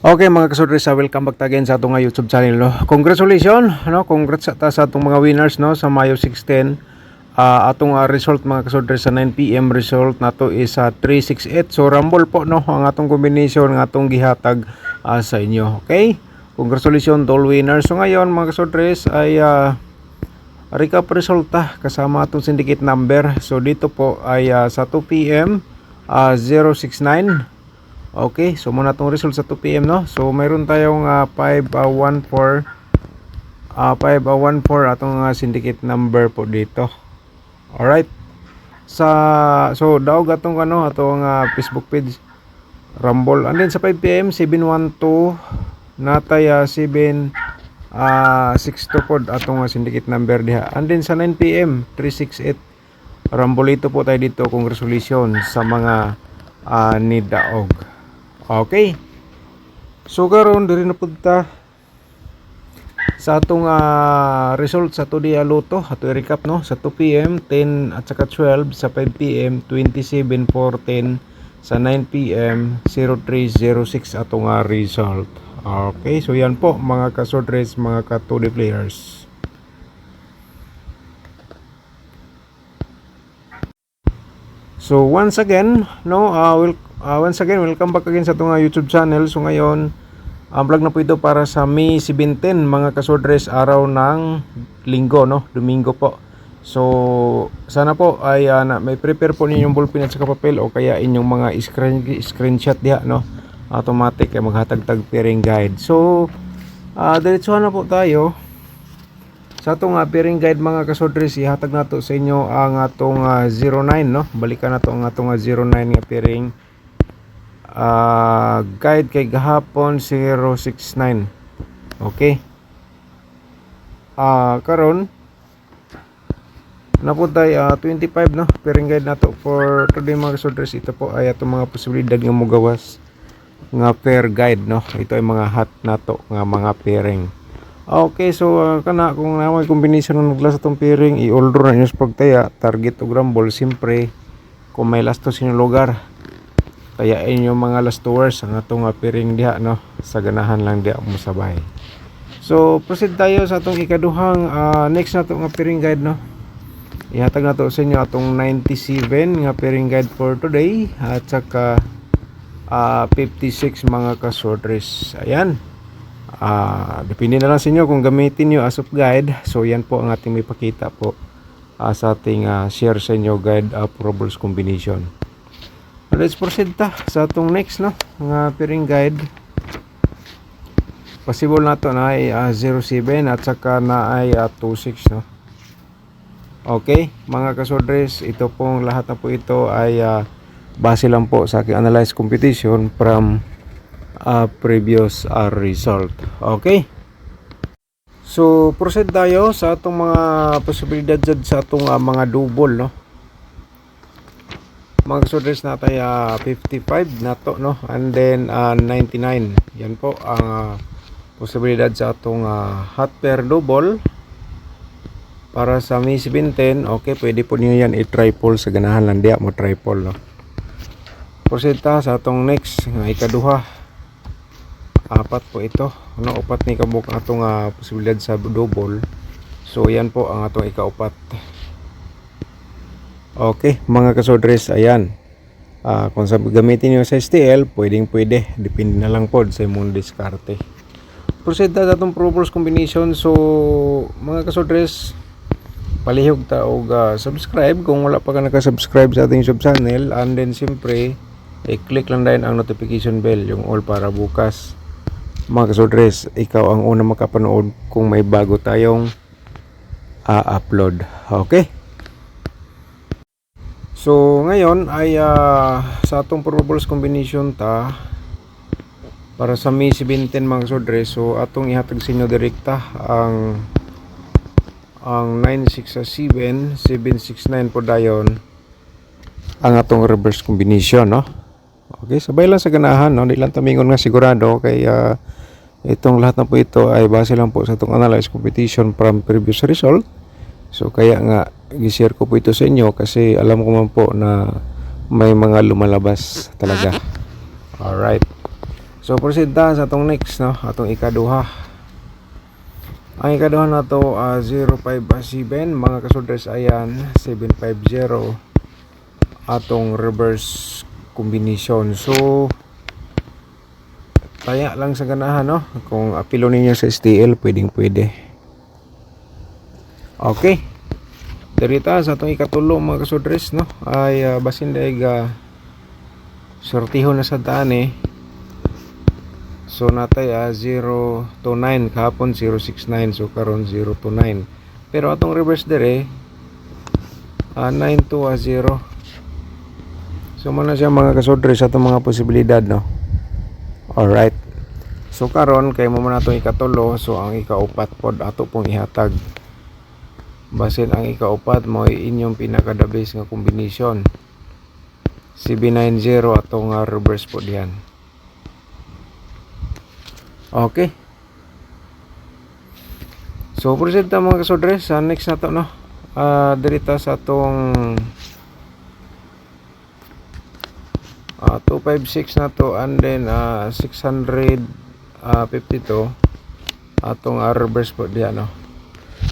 Okay mga kasudris, welcome back again sa atong YouTube channel. No? Congratulations, no? Congrats sa atong mga winners no sa Mayo 16. Atong result mga kasudris sa 9 PM result nato is 368. So rumble po no ang atong combination ng atong gihatag sa inyo. Okay? Congratulations all winners. So ngayon mga kasudris ay recap result kasama atong syndicate number. So dito po ay sa 2 PM 069. Okay, so muna itong result sa 2 PM no. So mayroon tayong 514 atong syndicate number po dito. Alright. So daog atong atong Facebook page Rumble. And then sa 5 PM 712 natay 762 pod atong syndicate number diha. And then sa 9 PM 368 Rumble ito po tayo dito. Congratulations sa mga ni daog. Okay. So karon diri na punta sa atong result sa today loto. Ato i-recap no sa 2 PM 10 at saka 12, sa 5 PM 27 410, sa 9 PM 0306 atong result. Okay, so yan po mga ka-short mga ka-2D players. So once again no welcome back again sa itong YouTube channel. So ngayon ang vlog na po ito para sa May 17 mga kasodres, araw ng linggo no, Domingo po. So sana po ay may prepare po ninyong ballpen at saka papel o kaya inyong mga screenshot diha no, automatic ay maghatag-tag pairing guide. So diretso na po tayo sa atong pairing guide mga kasodres. Ihatag nato sa inyo ang atong 09 no, balikan nato ang atong 09 nga pairing guide kay gahapon 069. Okay. Karon napuntay 25 no pairing guide nato for today mga kasodres. Ito po ay atong mga posibilidad nga mogawas nga pair guide no. Ito ay mga hot nato nga mga pairing. Okay, so kana kung na may combination ng naglas atong pairing, i-order na inyo sa pagtaya target o rumble. Siyempre kung may last to sa lugar, kaya inyo mga last tours ang atong pairing diha no, sa ganahan lang diha mo sabay. So proceed tayo sa atong ikaduhang next na atong pairing guide no. Ihatag nato sa inyo atong 97 nga pairing guide for today at saka 56 mga ka-shorters. Ayan. Depende na lang sa inyo kung gamitin nyo as of guide. So yan po ang ating may pakita po sa ating share sa inyo guide probables combination. Let's proceed sa atong next no nga pairing guide. Possible na to na ay 07 at saka na ay 26 no. Okay mga kasodres, ito pong lahat na po ito ay base lang po sa aking analyze competition from previous result. Okay. So proceed tayo sa atong mga posibilidad dyan sa atong mga double no. Mga kasodres natay 55 nato no, and then 99. Yan po ang posibilidad sa atong hot pair double para sa May 17. Okay, pwede po niyo yan i-triple sa ganahan lang diya mo triple no. Proceed ta sa atong next nga ikaduha. Apat po ito no, upat ni kabuk atong posibilidad sa double. So yan po ang atong ikaupat. Okay mga kasodres, ayan. Kung sa gamitin nyo sa STL, pwede depende na lang po sa imong diskarte. Proceed na atong probables combination. So mga kasodres, palihog ta og subscribe kung wala pa ka naka-subscribe sa ating YouTube channel, and then siyempre i-click lang din ang notification bell, yung all, para bukas mga kasodres ikaw ang una makapanood kung may bago tayong upload. Okay. So ngayon ay sa atong probables combination para sa May 17 mga kasodres. So atong ihatag sa inyo direkta ang 967 769 po dayon ang atong reverse combination no. Okay, sabay lang sa ganahan no, di lang tamingon nga sigurado kay itong lahat na po ito ay base lang po sa itong analyze competition from previous result. So kaya nga gi-share ko po ito sa inyo kasi alam ko man po na may mga lumalabas talaga. Alright. So proceed ta sa atong next, no, atong ikaduha. Ang ikaduha na to 057 mga kasudres, ayan 750 atong reverse combination. So taya lang sa ganahan, no, kung apilo ninyo sa STL pwede. Okay, derita sa atong ikatulo mga kasudres, no, ay basin daig sortiho na sa daan So natay 0 to 9, kahapon 069, so karon 0 to 9. Pero atong reverse dire 9 to 0. So mo na siya mga kasudre sa atong mga posibilidad, no. Alright. So karon kay mo man atong ikatulo, so ang ikaupat pod ato pong ihatag. Basin ang ikaupat mo inyong pinaka-the best nga combination. CB90 atong reverse pod yan. Okay. So proceed ta mga kasudre sa next na to, no. Dirita sa atong 256 na to, and then 652 atong reverse po diyan, no.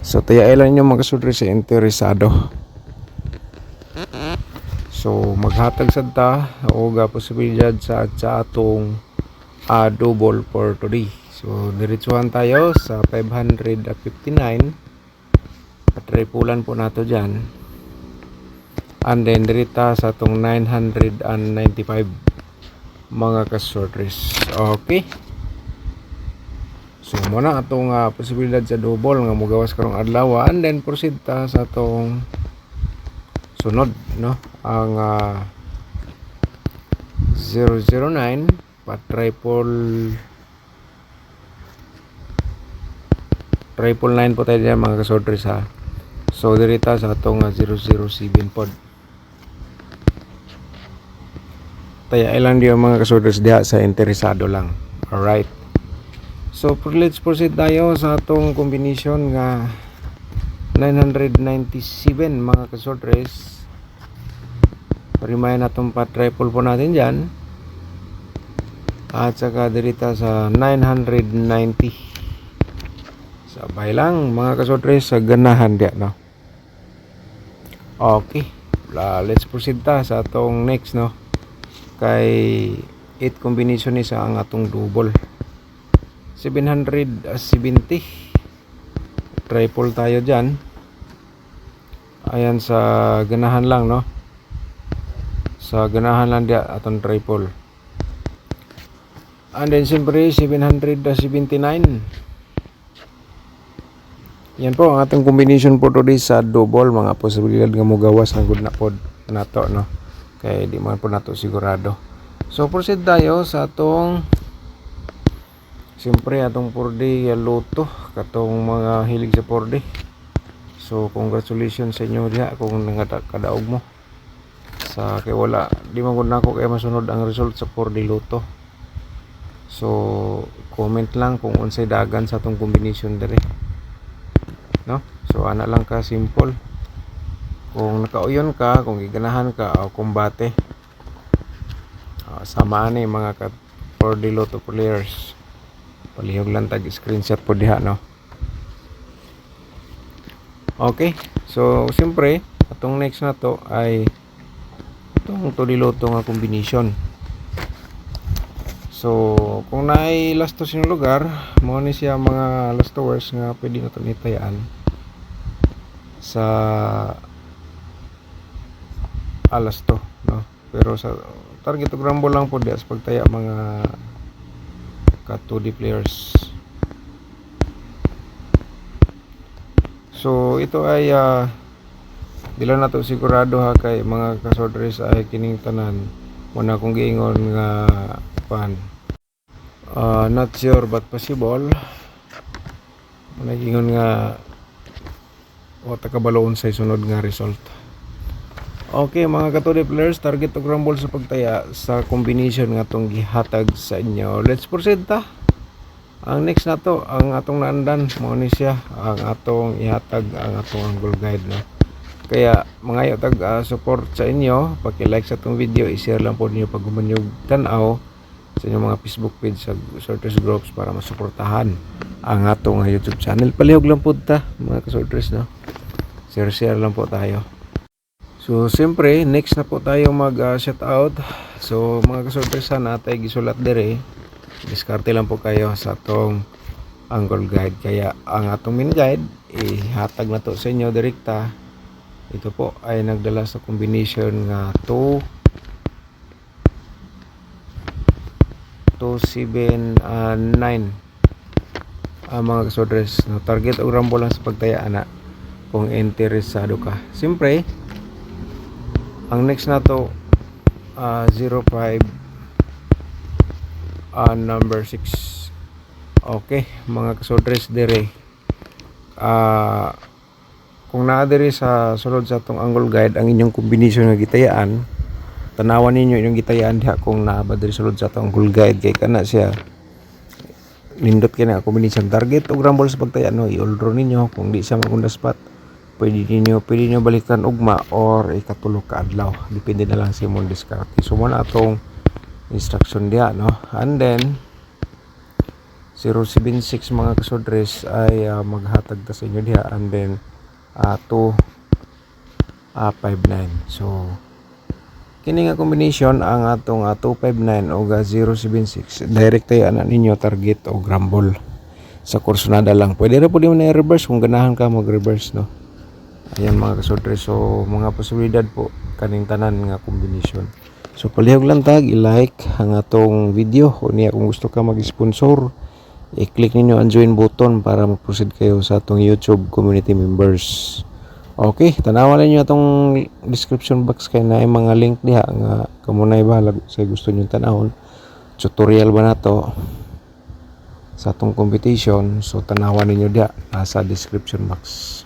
So tayailan nyo mga kasudre sa interesado. So maghatag sad ta og posibilidad sa atong double for today. So diretsuhan tayo sa 559. Patripulan po nato dyan. And then dirita sa atong 995 mga kasorters. Okay. So muna atong posibilidad sa double nga mogawas karong adlaw, and then proceed ta sa atong sunod, no, ang 009 pa triple 9 po tayo dyan mga kasorters, ha. So dirita sa atong 007 pod. Taya ilang diyo mga kasorters diha sa interesado lang. Alright. So let's proceed tayo sa atong combination nga 997 mga kasorters. Parimayan natong pa triple po natin dyan. At saka dirita sa 990. Sabay lang mga kasortres sa ganahan diya, no. Okay. Let's proceed ta sa atong next, no. Kay 8 combination ni sa ang atong double. 770. Triple tayo dyan. Ayan sa ganahan lang, no. Sa ganahan lang diya atong triple. And then siyempre 779. Yan po ang ating combination po today sa double, mga posibilidad nga mogawas ng good na pod nato, no. Kaya di man po nato sigurado. So proceed tayo sa atong siyempre atong 4D loto, katong mga hilig sa 4D. So congratulations sa inyo diha kung kadaog mo. Sa kay wala di man gud nako kay masunod ang result sa 4D loto. So comment lang kung unsay dagan sa atong combination dire, no. So ana lang ka simple. Kung nakauyon ka, kung giganahan ka o kumbate, samaan ni mga 4D Lotto players. Palihog lang tag screenshot po diha, no. Okay. So siyempre atong next na to ay itong 2D Lotto nga combination. So kung naay lastos yung lugar, mo ni siya mga lastowers nga pwede na ito nitayaan sa alas to, no. Pero sa target to rumble lang po dias pagtaya mga ka 2D players. So ito ay di lang nato sigurado, ha, kay mga kasodres ay kining tanan muna kung giingon nga pan not sure but possible. Nagingon nga o takabaloon sa sunod nga result. Okay mga ka-2D players, target to rumble sa pagtaya sa combination nga atong gihatag sa inyo. Let's proceed ta. Ang next na to, ang atong naandan, mao ni siya ang atong ihatag, ang atong angle guide, no. Kaya mga tag support sa inyo, paki-like sa atong video, i-share lang po niyo pag humanyog tan-aw, sa inyong mga Facebook page sa sorters groups para masuportahan ang atong YouTube channel. Palihog lang po ta mga kasorters, no? Share lang po tayo. So siyempre next na po tayo mag shout out. So mga kasorters, sana tay gisulat dire, diskarte lang po kayo sa atong angle guide. Kaya ang atong mini guide ihatag na to sa inyo direkta. Ito po ay nagdala sa combination nga 279 mga kasodres, no, target o rambo lang sa pagtaya ana kung interesado ka. Siyempre ang next na to 05 number 6. Okay mga kasodres, dire kung naa diri sa sulod sa atong angle guide ang inyong combination nga gitayaan, tanawan ninyo inyong gitayaan diha kung naa ba diri sulod sa atong angle guide. Kay kana siya nindot kay na combination target ug rumble sa pagtaya, no, i-all ninyo. Kung di siya magunda spot, pwede niyo balikan ugma or ikatulog ka adlaw, depende na lang sa imong diskarte. So mo na atong instruction diha, no, and then 076 mga kasodres ay maghatag ta sa inyo diha, and then 259. So kini nga combination ang atong 259 o 076 direct tayo ana ninyo target o rumble sa kursonada lang. Pwede ra pud mo na reverse kung ganahan ka mag reverse, no. Ayan mga kasodres, so mga posibilidad po kaning tanan nga combination. So palihog lang tag i-like ang atong video, o niya kung gusto ka mag-sponsor, i-click ninyo ang join button para mag-proceed kayo sa atong YouTube community members. Okay, tanawan ninyo atong description box kay na mga link diha nga kamo na ibahala sa gusto niyo tanawon. Tutorial ba nato sa atong competition, so tanawan ninyo diha nasa description box.